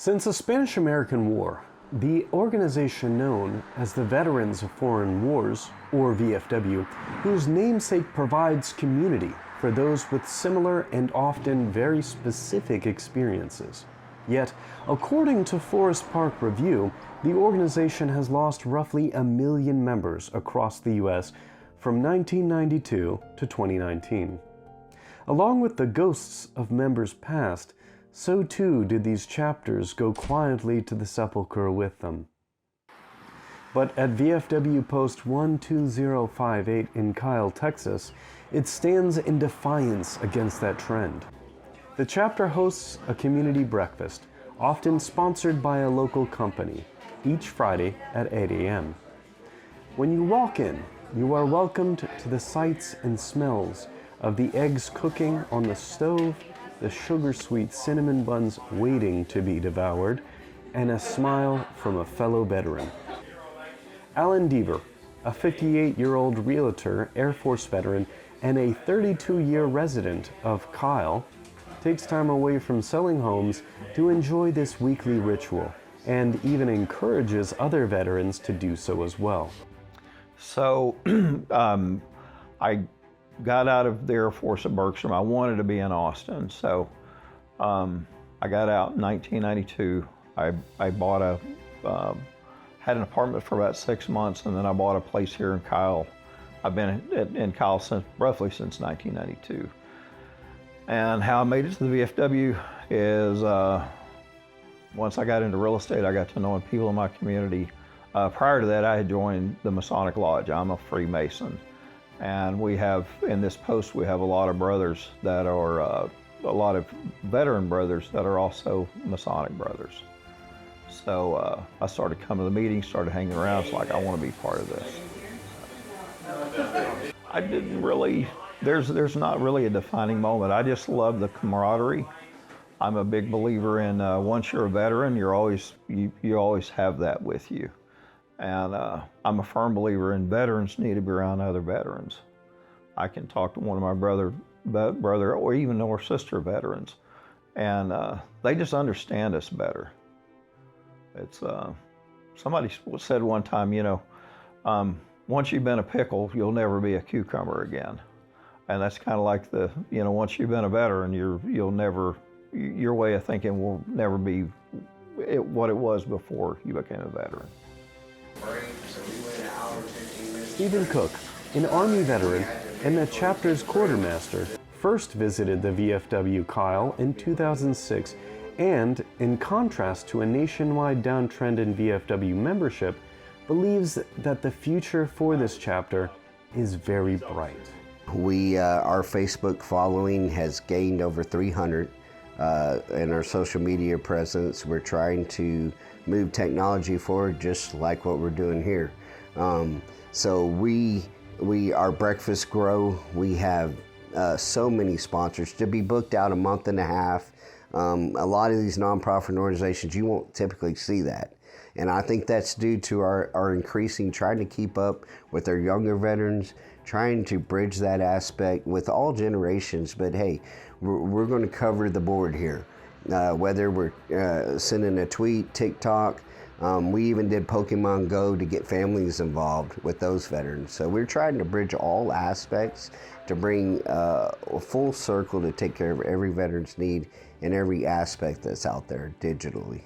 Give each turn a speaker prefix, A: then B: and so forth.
A: Since the Spanish-American War, the organization known as the Veterans of Foreign Wars, or VFW, whose namesake provides community for those with similar and often very specific experiences. Yet, according to Forest Park Review, the organization has lost roughly 1 million members across the U.S. from 1992 to 2019. Along with the ghosts of members past, so too did these chapters go quietly to the sepulchre with them. But at VFW Post 12058 in Kyle, Texas, it stands in defiance against that trend. The chapter hosts a community breakfast, often sponsored by a local company, each Friday at 8 a.m. When you walk in, you are welcomed to the sights and smells of the eggs cooking on the stove, the sugar-sweet cinnamon buns waiting to be devoured, and a smile from a fellow veteran. Alan Deaver, a 58-year-old realtor, Air Force veteran, and a 32-year resident of Kyle, takes time away from selling homes to enjoy this weekly ritual, and even encourages other veterans to do so as well.
B: So I got out of the Air Force at Bergstrom. I wanted to be in Austin, so I got out in 1992. I bought had an apartment for about 6 months, and then I bought a place here in Kyle. I've been in Kyle roughly since 1992. And how I made it to the VFW is once I got into real estate, I got to know people in my community. Prior to that, I had joined the Masonic Lodge. I'm a Freemason. And we have, in this post, we have a lot of brothers that are, a lot of veteran brothers that are also Masonic brothers. So I started coming to the meetings, started hanging around. It's like, I want to be part of this. I didn't really, there's not really a defining moment. I just love the camaraderie. I'm a big believer in once you're a veteran, you always have that with you. And I'm a firm believer in veterans need to be around other veterans. I can talk to one of my brother or even or sister veterans, and they just understand us better. It's somebody said one time, you know, once you've been a pickle, you'll never be a cucumber again. And that's kind of like once you've been a veteran, your way of thinking will never be what it was before you became a veteran.
A: Stephen Cook, an Army veteran and the chapter's quartermaster, first visited the VFW Kyle in 2006 and, in contrast to a nationwide downtrend in VFW membership, believes that the future for this chapter is very bright.
C: Our Facebook following has gained over 300. In our social media presence, we're trying to move technology forward, just like what we're doing here. So our breakfasts grow. We have so many sponsors to be booked out a month and a half. A lot of these nonprofit organizations, you won't typically see that. And I think that's due to our increasing, trying to keep up with our younger veterans, trying to bridge that aspect with all generations. But hey, we're going to cover the board here. Whether we're sending a tweet, TikTok, we even did Pokemon Go to get families involved with those veterans. So we're trying to bridge all aspects to bring a full circle to take care of every veteran's need and every aspect that's out there digitally.